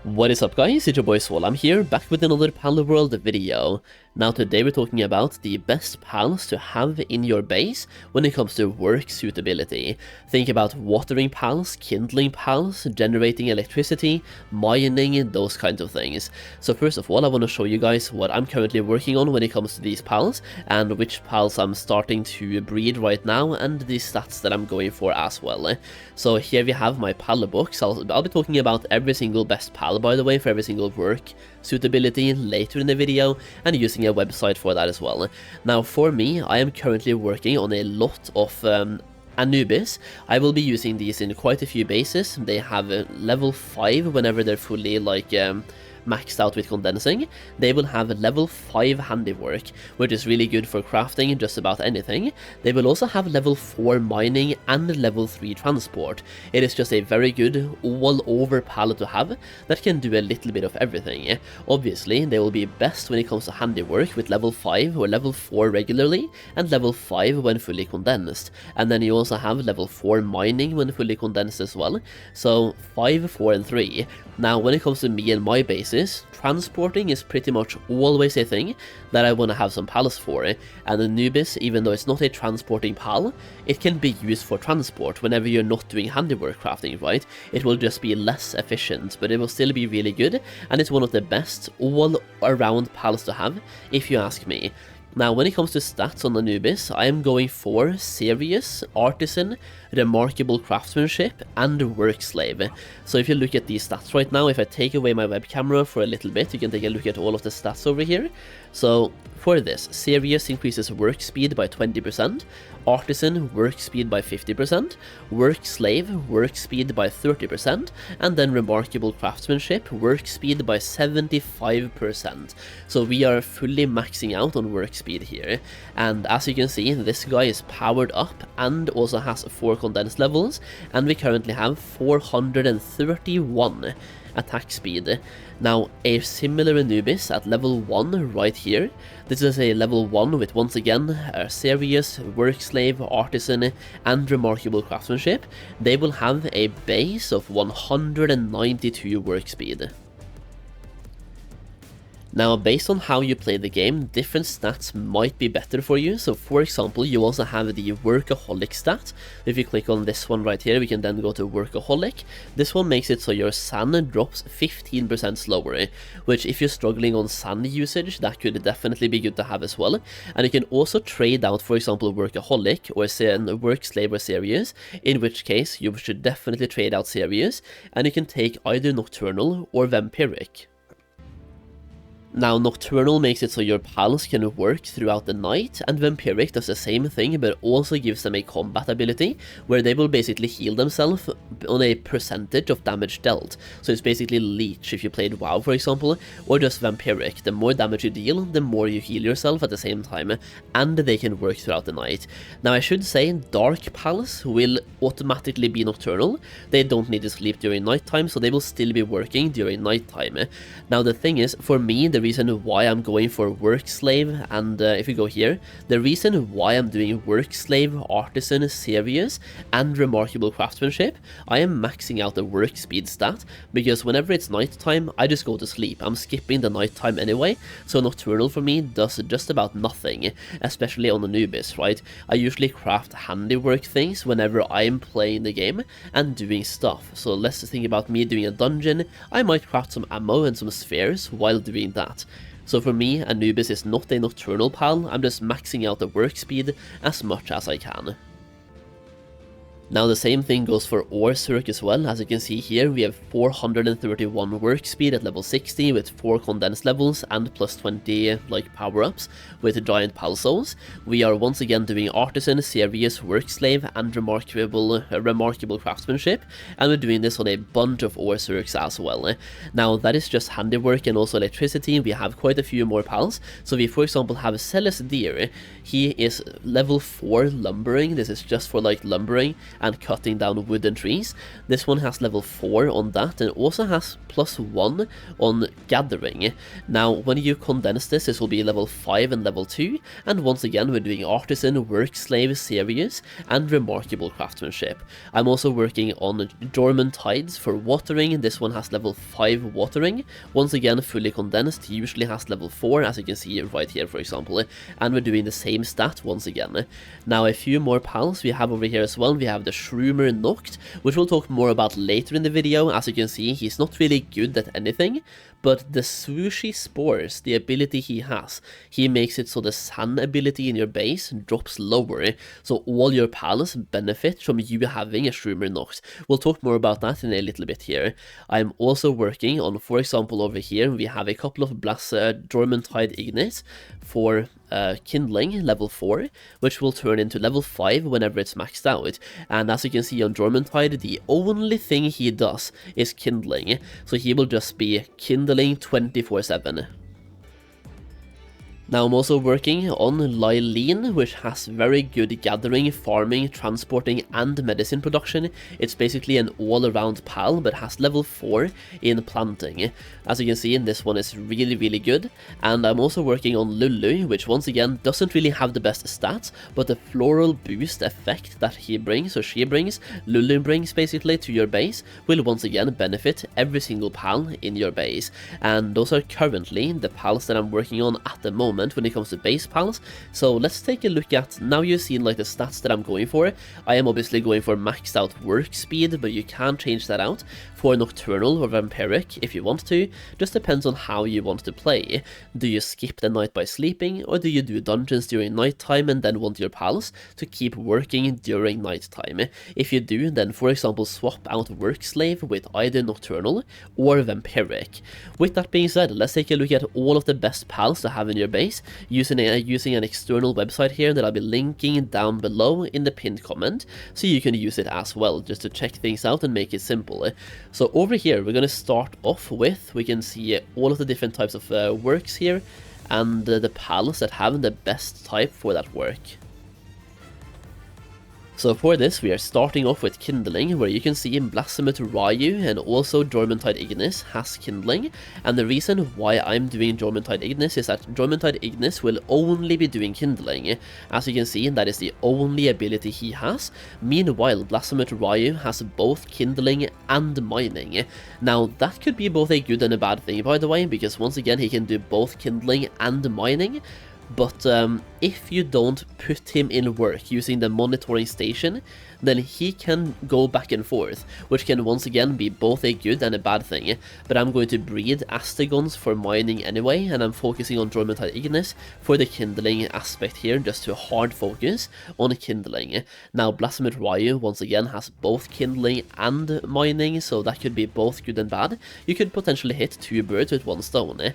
What is up guys, it's your boy Solheim here, back with another Palworld video. Now today we're talking about the best pals to have in your base when it comes to work suitability. Think about watering pals, kindling pals, generating electricity, mining, those kinds of things. So first of all I want to show you guys what I'm currently working on when it comes to these pals, and which pals I'm starting to breed right now, and the stats that I'm going for as well. So here we have my pal books. I'll be talking about every single best pal, by the way, for every single work suitability later in the video, and using a website for that as well. Now for me, I am currently working on a lot of Anubis. I will be using these in quite a few bases. They have a level 5 whenever they're fully maxed out with condensing. They will have a level 5 handiwork, which is really good for crafting just about anything. They will also have level 4 mining and level 3 transport. It is just a very good all-over palette to have that can do a little bit of everything. Obviously, they will be best when it comes to handiwork with level 5 or level 4 regularly, and level 5 when fully condensed. And then you also have level 4 mining when fully condensed as well. So 5, 4 and 3. Now when it comes to me and my bases, transporting is pretty much always a thing that I want to have some pals for, and Anubis, even though it's not a transporting pal, it can be used for transport whenever you're not doing handiwork crafting, right? It will just be less efficient, but it will still be really good, and it's one of the best all-around pals to have, if you ask me. Now, when it comes to stats on Anubis, I am going for Serious, Artisan, Remarkable Craftsmanship, and Work Slave. So if you look at these stats right now, if I take away my web camera for a little bit, you can take a look at all of the stats over here. So for this, Serious increases work speed by 20%, Artisan work speed by 50%, Work Slave work speed by 30%, and then Remarkable Craftsmanship work speed by 75%. So we are fully maxing out on work speed here, and as you can see, this guy is powered up and also has 4 condensed levels, and we currently have 431 attack speed. Now a similar Anubis at level 1 right here. This is a level 1 with, once again, a Serious, Work Slave, Artisan and Remarkable Craftsmanship. They will have a base of 192 work speed. Now, based on how you play the game, different stats might be better for you. So for example, you also have the Workaholic stat. If you click on this one right here, we can then go to Workaholic. This one makes it so your sand drops 15% slower, which if you're struggling on sand usage, that could definitely be good to have as well. And you can also trade out, for example, Workaholic or say Work Slave or Serious, in which case you should definitely trade out Serious, and you can take either Nocturnal or Vampiric. Now, Nocturnal makes it so your pals can work throughout the night, and Vampiric does the same thing, but also gives them a combat ability, where they will basically heal themselves on a percentage of damage dealt. So it's basically Leech if you played WoW, for example, or just Vampiric. The more damage you deal, the more you heal yourself at the same time, and they can work throughout the night. Now, I should say Dark pals will automatically be Nocturnal. They don't need to sleep during nighttime, so they will still be working during nighttime. Now, the thing is, for me, the reason why I'm going for Work Slave, and if you go here, the reason why I'm doing Work Slave, Artisan, Serious, and Remarkable Craftsmanship, I am maxing out the work speed stat, because whenever it's nighttime, I just go to sleep. I'm skipping the nighttime anyway, so Nocturnal for me does just about nothing, especially on Anubis, right? I usually craft handiwork things whenever I'm playing the game and doing stuff. So let's think about me doing a dungeon, I might craft some ammo and some spheres while doing that. So for me, Anubis is not a Nocturnal pal, I'm just maxing out the work speed as much as I can. Now the same thing goes for Orzhok as well. As you can see here, we have 431 work speed at level 60 with 4 condensed levels and plus 20 power-ups with giant pal souls. We are once again doing Artisan, Serious, Work Slave and Remarkable Craftsmanship, and we're doing this on a bunch of Orzhoks as well. Now that is just handiwork and also electricity. We have quite a few more pals. So we for example have Celesdir. He is level 4 lumbering. This is just for lumbering, and cutting down wooden trees. This one has level 4 on that, and also has +1 on gathering. Now when you condense this will be level 5 and level 2, and once again we're doing artisan, work slave, serious, and remarkable craftsmanship. I'm also working on dormant tides for watering. This one has level 5 watering, once again fully condensed, usually has level 4 as you can see right here for example, and we're doing the same stat once again. Now a few more pals we have over here as well. We have the Shroomer Noct, which we'll talk more about later in the video. As you can see, he's not really good at anything, but the swooshy spores, the ability he has, he makes it so the sand ability in your base drops lower, so all your pals benefit from you having a Shroomer Noct. We'll talk more about that in a little bit here. I'm also working on, for example, over here we have a couple of Dormant Tide Ignites for kindling level 4, which will turn into level 5 whenever it's maxed out. And as you can see on Dormant Tide, the only thing he does is kindling, so he will just be kindling 24/7. Now I'm also working on Lylene, which has very good gathering, farming, transporting, and medicine production. It's basically an all-around pal, but has level 4 in planting. As you can see, this one is really good. And I'm also working on Lulu, which once again doesn't really have the best stats, but the floral boost effect that he brings, or she brings, Lulu brings basically to your base, will once again benefit every single pal in your base. And those are currently the pals that I'm working on at the moment when it comes to base pals. So let's take a look at, now you've seen like the stats that I'm going for. I am obviously going for maxed out work speed, but you can change that out for nocturnal or vampiric if you want to. Just depends on how you want to play. Do you skip the night by sleeping, or do you do dungeons during nighttime and then want your pals to keep working during nighttime? If you do, then for example swap out work slave with either nocturnal or vampiric. With that being said, let's take a look at all of the best pals to have in your base using an external website here that I'll be linking down below in the pinned comment, so you can use it as well just to check things out and make it simple. So over here we're going to start off with, we can see all of the different types of works here and the pals that have the best type for that work. So for this we are starting off with kindling, where you can see Blasphemer Ryu and also Dormant Tide Ignis has kindling. And the reason why I'm doing Dormant Tide Ignis is that Dormant Tide Ignis will only be doing kindling. As you can see, that is the only ability he has. Meanwhile, Blasphemer Ryu has both kindling and mining. Now that could be both a good and a bad thing, by the way, because once again he can do both kindling and mining. But if you don't put him in work using the monitoring station, then he can go back and forth, which can once again be both a good and a bad thing. But I'm going to breed Astegons for mining anyway, and I'm focusing on Dormant Tide Ignis for the kindling aspect here, just to hard focus on kindling. Now Blasphemer Ryu once again has both kindling and mining, so that could be both good and bad. You could potentially hit 2 birds with 1 stone.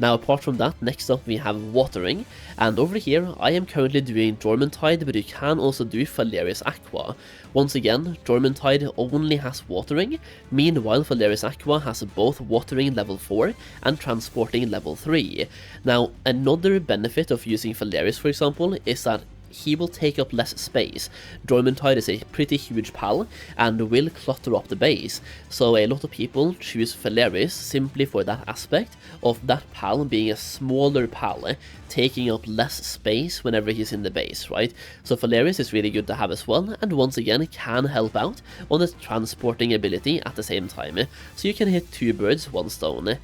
Now apart from that, next up we have watering, and over here I am currently doing Dormant Tide, but you can also do Falerius Aqua. Once again, Dormant Tide only has watering, meanwhile Falerius Aqua has both watering level 4 and transporting level 3. Now another benefit of using Falerius, for example, is that he will take up less space. Dormant Tide is a pretty huge pal and will clutter up the base, so a lot of people choose Falerius simply for that aspect of that pal being a smaller pal, taking up less space whenever he's in the base, right? So Falerius is really good to have as well, and once again can help out on the transporting ability at the same time, so you can hit 2 birds, 1 stone.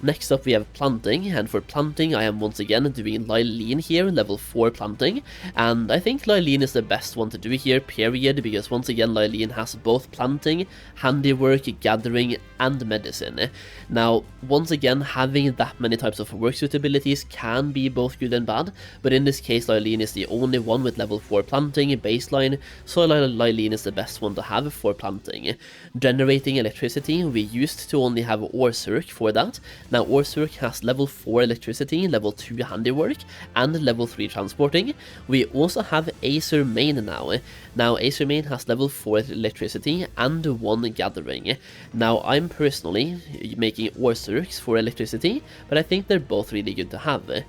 Next up we have planting, and for planting I am once again doing Lylene here, level 4 planting, and I think Lylene is the best one to do here, period, because once again Lylene has both planting, handiwork, gathering, and medicine. Now once again having that many types of work suitabilities can be both good and bad, but in this case Lylene is the only one with level 4 planting baseline, so Lylene is the best one to have for planting. Generating electricity, we used to only have Orsurk for that. Now Orsurk has level 4 electricity, level 2 handiwork, and level 3 transporting. We also have Acer Main now. Now Acer Main has level 4 electricity and 1 gathering. Now I'm personally making Orsurks for electricity, but I think they're both really good to have.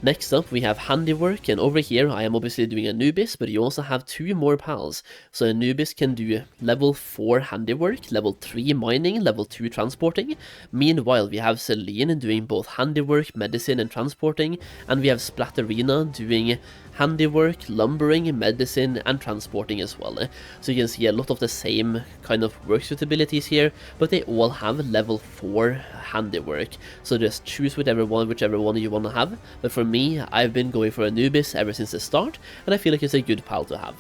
Next up, we have Handiwork, and over here I am obviously doing Anubis, but you also have 2 more pals. So Anubis can do level 4 Handiwork, level 3 Mining, level 2 Transporting. Meanwhile, we have Celine doing both Handiwork, Medicine, and Transporting, and we have Splatterina doing Handiwork, Lumbering, Medicine, and Transporting as well. So you can see a lot of the same kind of work suitabilities here, but they all have level 4 Handiwork. So just choose whichever one you want to have. But for me, I've been going for Anubis ever since the start, and I feel like it's a good pal to have.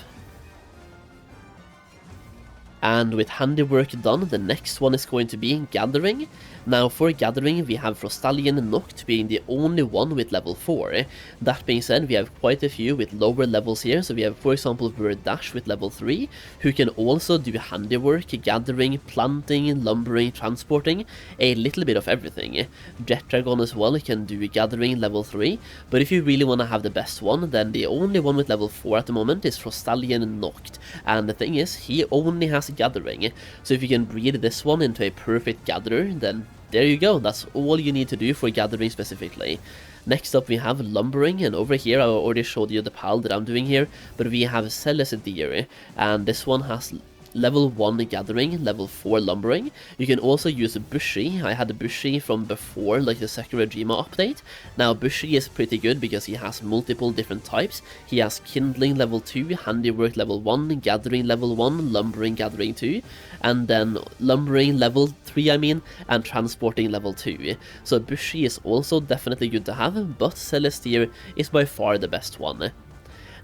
And with Handiwork done, the next one is going to be Gathering. Now for Gathering, we have Frostallion Noct being the only one with level 4. That being said, we have quite a few with lower levels here. So we have, for example, Dash with level 3, who can also do Handiwork, Gathering, Planting, Lumbering, Transporting, a little bit of everything. Jet Dragon as well can do Gathering level 3, but if you really want to have the best one, then the only one with level 4 at the moment is Frostallion Noct. And the thing is, he only has Gathering, so if you can breed this one into a perfect gatherer, then there you go, that's all you need to do for Gathering specifically. Next up we have Lumbering, and over here I already showed you the pal that I'm doing here, but we have Celesdir, and this one has level 1 Gathering, level 4 Lumbering. You can also use Bushy. I had Bushy from before, like the Sakurajima update. Now Bushy is pretty good because he has multiple different types. He has Kindling level 2, Handiwork level 1, Gathering level 1, Lumbering Gathering 2, and then Lumbering level 3 and Transporting level 2. So Bushy is also definitely good to have, but Celestir is by far the best one.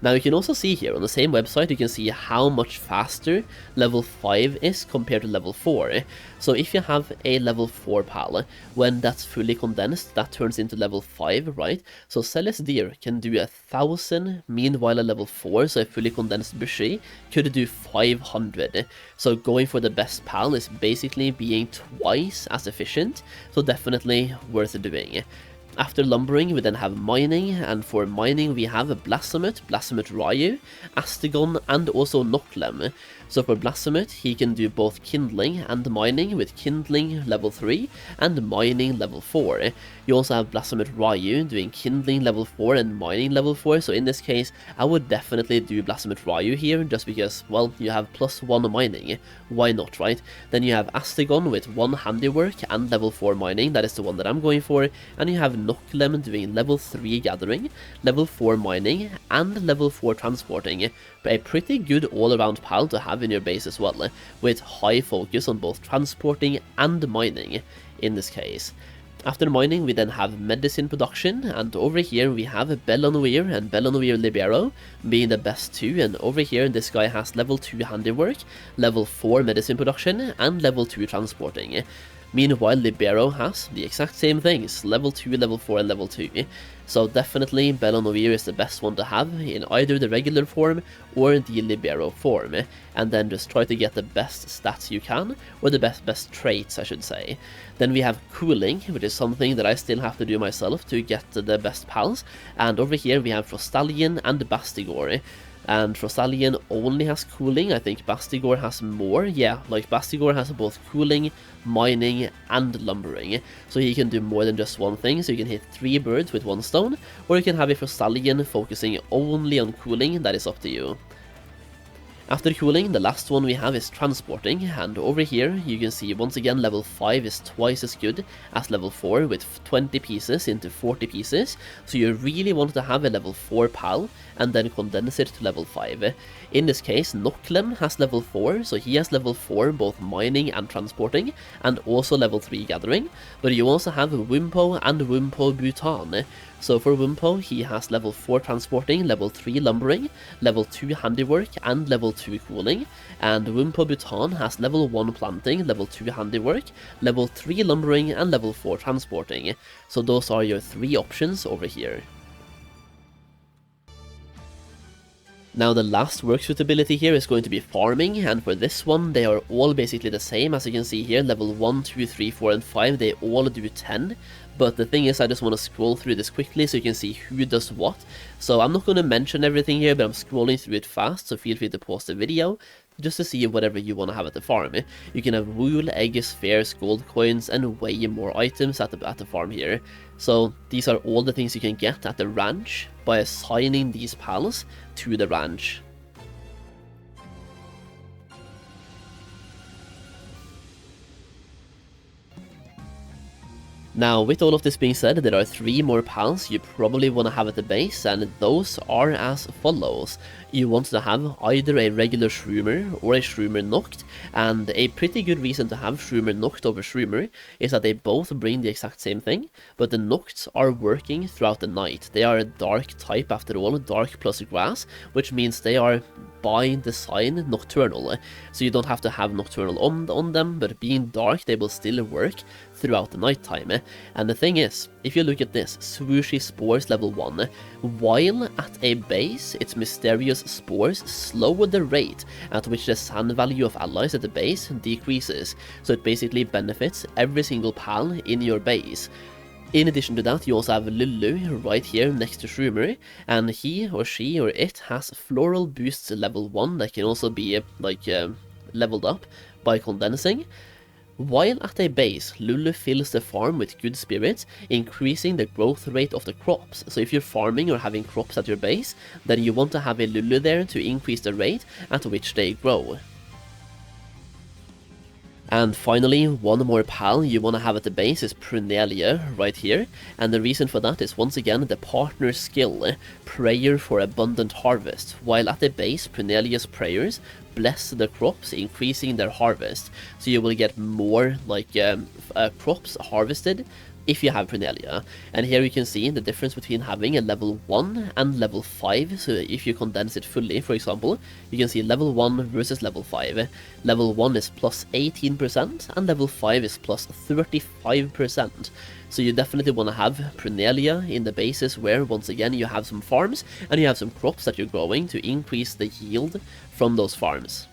Now you can also see here on the same website, you can see how much faster level 5 is compared to level 4. So if you have a level 4 pal, when that's fully condensed, that turns into level 5, right? So Celesdir can do 1000, meanwhile a level 4, so a fully condensed Bushy, could do 500. So going for the best pal is basically being twice as efficient, so definitely worth doing. After Lumbering, we then have Mining, and for Mining we have Blasphemous, Ryu, Astegon, and also Noclem. So for Blasphemous, he can do both Kindling and Mining with Kindling level 3 and Mining level 4. You also have Blasphemous Ryu doing Kindling level 4 and Mining level 4, so in this case, I would definitely do Blasphemous Ryu here, just because, well, you have +1 Mining. Why not, right? Then you have Astegon with 1 Handiwork and level 4 Mining, that is the one that I'm going for, and you have Noclem doing level 3 Gathering, level 4 Mining, and level 4 Transporting. A pretty good all-around pal to have in your base as well, with high focus on both Transporting and Mining in this case. After Mining, we then have Medicine Production, and over here we have Bellonweir and Bellonweir Libero being the best 2, and over here this guy has level 2 Handiwork, level 4 Medicine Production, and level 2 Transporting. Meanwhile, Libero has the exact same things, level 2, level 4, and level 2. So definitely Bellonweir is the best one to have in either the regular form or the Libero form, and then just try to get the best stats you can, or the best traits I should say. Then we have Cooling, which is something that I still have to do myself to get the best pals, and over here we have Frostallion and Bastigor. And Frostallion only has Cooling, I think Bastigor has more, yeah, like Bastigor has both Cooling, Mining, and Lumbering, so he can do more than just one thing, so you can hit 3 birds with 1 stone, or you can have a Frostallion focusing only on Cooling, that is up to you. After Cooling, the last one we have is Transporting, and over here you can see once again level 5 is twice as good as level 4 with 20 pieces into 40 pieces, so you really want to have a level 4 pal and then condense it to level 5. In this case, Noclem has level 4, so he has level 4 both Mining and Transporting, and also level 3 Gathering, but you also have Wimpo and Wimpo Bhutan. So for Wimpo, he has level 4 Transporting, level 3 Lumbering, level 2 Handiwork, and level 2 Cooling, and Wimpo Bhutan has level 1 Planting, level 2 Handiwork, level 3 Lumbering, and level 4 Transporting. So those are your 3 options over here. Now the last work suitability here is going to be farming, and for this one they are all basically the same. As you can see here, level 1, 2, 3, 4, and 5, they all do 10. But the thing is, I just want to scroll through this quickly so you can see who does what. So I'm not going to mention everything here, but I'm scrolling through it fast, so feel free to pause the video, just to see whatever you want to have at the farm. You can have wool, eggs, spheres, gold coins, and way more items at the farm here. So these are all the things you can get at the ranch by assigning these pals to the ranch. Now, with all of this being said, there are 3 more pals you probably want to have at the base, and those are as follows. You want to have either a regular Shroomer or a Shroomer Noct, and a pretty good reason to have Shroomer Noct over Shroomer is that they both bring the exact same thing, but the Nocts are working throughout the night. They are a dark type after all, dark plus grass, which means they are by design nocturnal, so you don't have to have nocturnal on them, but being dark they will still work throughout the night time. And the thing is, if you look at this, Swooshy Spores level 1, while at a base, its mysterious spores slow the rate at which the sand value of allies at the base decreases, so it basically benefits every single pal in your base. In addition to that, you also have Lulu right here next to Shroomer, and he or she or it has Floral Boosts level 1 that can also be leveled up by condensing. While at a base, Lulu fills the farm with good spirits, increasing the growth rate of the crops. So if you're farming or having crops at your base, then you want to have a Lulu there to increase the rate at which they grow. And finally, one more pal you want to have at the base is Prunelia, right here, and the reason for that is once again the partner skill, Prayer for Abundant Harvest. While at the base, Prunelia's prayers bless the crops, increasing their harvest, so you will get more crops harvested if you have Prunelia. And here you can see the difference between having a level 1 and level 5, so if you condense it fully, for example, you can see level 1 versus level 5. Level 1 is plus 18%, and level 5 is plus 35%. So you definitely want to have Prunelia in the bases where, once again, you have some farms, and you have some crops that you're growing to increase the yield from those farms.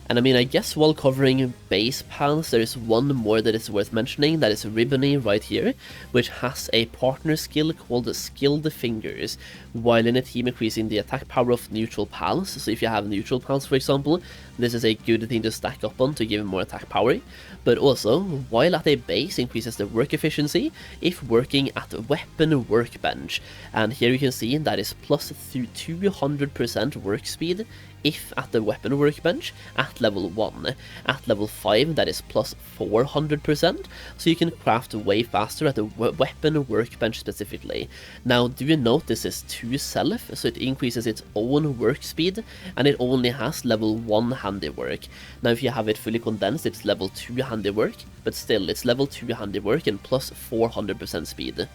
And I mean, I guess while covering base pals, there is one more that is worth mentioning, that is Ribbony right here, which has a partner skill called Skilled Fingers, while in a team increasing the attack power of neutral pals. So if you have neutral pals, for example, this is a good thing to stack up on to give more attack power. But also, while at a base, increases the work efficiency if working at a weapon workbench. And here you can see that is plus 200% work speed if at the weapon workbench at level 1. At level 5 that is plus 400%, so you can craft way faster at the weapon workbench specifically. Now do you note this is 2 self, so it increases its own work speed, and it only has level 1 handiwork. Now if you have it fully condensed, it's level 2 handiwork, but still it's level 2 handiwork and plus 400% speed.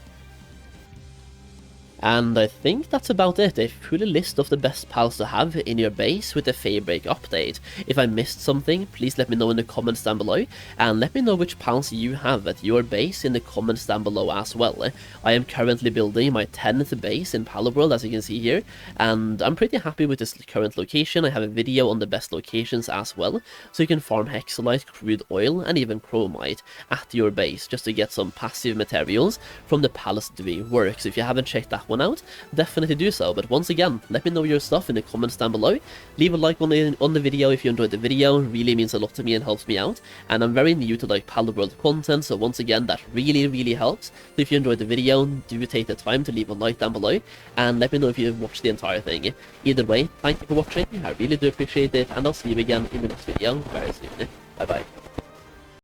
And I think that's about it, a full list of the best pals to have in your base with the Feybreak update. If I missed something, please let me know in the comments down below, and let me know which pals you have at your base in the comments down below as well. I am currently building my 10th base in Palworld, as you can see here, and I'm pretty happy with this current location. I have a video on the best locations as well, so you can farm Hexolite, Crude Oil, and even Chromite at your base, just to get some passive materials from the palace doing work. So if you haven't checked that one out, definitely do so. But once again, let me know your stuff in the comments down below. Leave a like on the video if you enjoyed the video, really means a lot to me and helps me out. And I'm very new to like Palworld content, so once again that really helps. So if you enjoyed the video, do take the time to leave a like down below and let me know if you've watched the entire thing. Either way, thank you for watching, I really do appreciate it, and I'll see you again in the next video very soon. Bye bye.